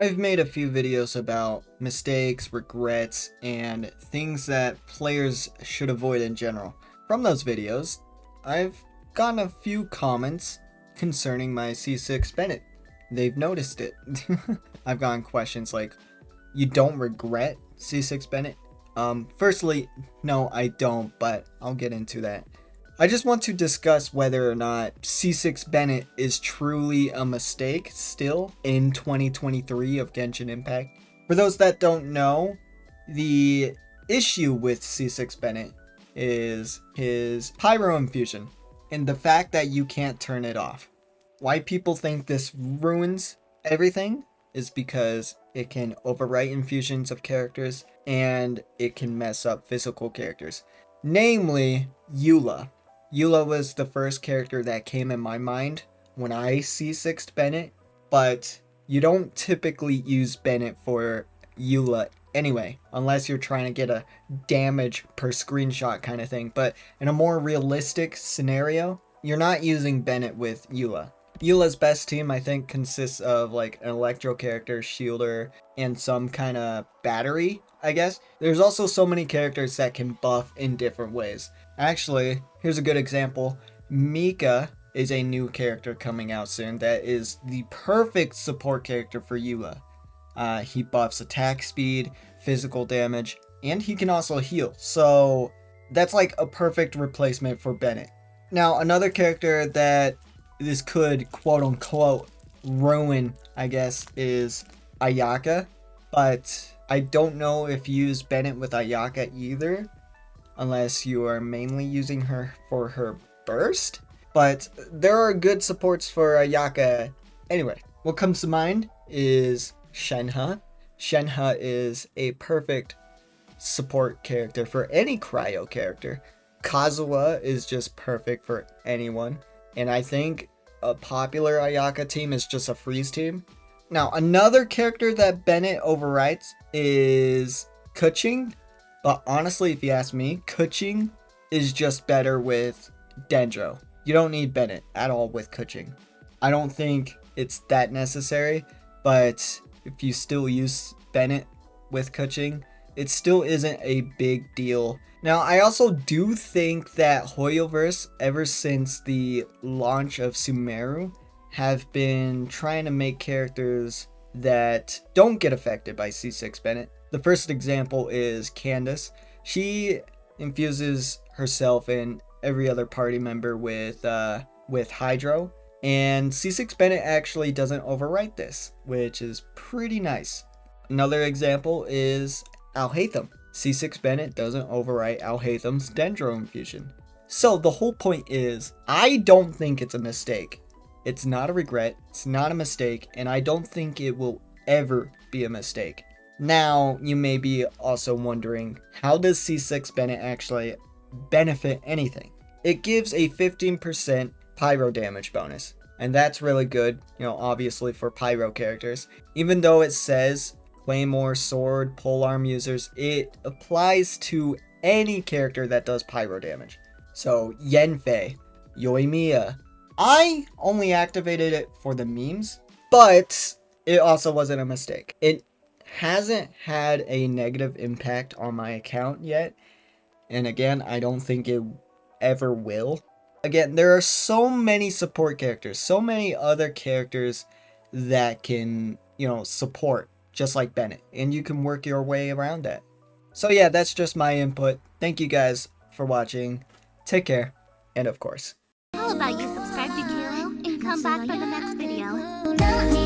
I've made a few videos about mistakes, regrets, and things that players should avoid in general. From those videos, I've gotten a few comments concerning my C6 Bennett. They've noticed it. I've gotten questions like, you don't regret C6 Bennett? Firstly, no, I don't, but I'll get into that. I just want to discuss whether or not C6 Bennett is truly a mistake still in 2023 of Genshin Impact. For those that don't know, the issue with C6 Bennett is his pyro infusion and the fact that you can't turn it off. Why people think this ruins everything is because it can overwrite infusions of characters and it can mess up physical characters. Namely, Eula. Eula was the first character that came in my mind when I C6'd Bennett, but you don't typically use Bennett for Eula anyway, unless you're trying to get a damage per screenshot kind of thing. But in a more realistic scenario, you're not using Bennett with Eula. Eula's best team, I think, consists of like an electro character, shielder, and some kind of battery, I guess. There's also so many characters that can buff in different ways. Actually, here's a good example. Mika is a new character coming out soon that is the perfect support character for Eula. He buffs attack speed, physical damage, and he can also heal. So that's like a perfect replacement for Bennett. Now, another character that this could quote unquote ruin, I guess, is Ayaka. But I don't know if you use Bennett with Ayaka either, unless you are mainly using her for her burst. But there are good supports for Ayaka. Anyway, what comes to mind is Shenhe. Shenhe is a perfect support character for any cryo character. Kazuha is just perfect for anyone. And I think a popular Ayaka team is just a freeze team. Now, another character that Bennett overwrites is Keqing. But honestly, if you ask me, Keqing is just better with Dendro. You don't need Bennett at all with Keqing. I don't think it's that necessary, but if you still use Bennett with Keqing, it still isn't a big deal. Now, I also do think that Hoyoverse, ever since the launch of Sumeru, have been trying to make characters that don't get affected by C6 Bennett. The first example is Candace. She infuses herself and every other party member with Hydro, and C6 Bennett actually doesn't overwrite this, which is pretty nice. Another example is Alhaitham. C6 Bennett doesn't overwrite Alhaitham's Dendro infusion. So the whole point is, I don't think it's a mistake. It's not a regret, it's not a mistake, and I don't think it will ever be a mistake. Now, you may be also wondering, how does C6 Bennett actually benefit anything? It gives a 15% pyro damage bonus, and that's really good, obviously for pyro characters. Even though it says Claymore, Sword, Polearm users, it applies to any character that does pyro damage. So, Yanfei, Yoimiya. I only activated it for the memes, but it also wasn't a mistake. It hasn't had a negative impact on my account yet, and again, I don't think it ever will. Again, there are so many support characters, so many other characters that can, support, just like Bennett, and you can work your way around that. So yeah, that's just my input. Thank you guys for watching. Take care, and of course, How about you subscribe to Kilo and come back for the next video?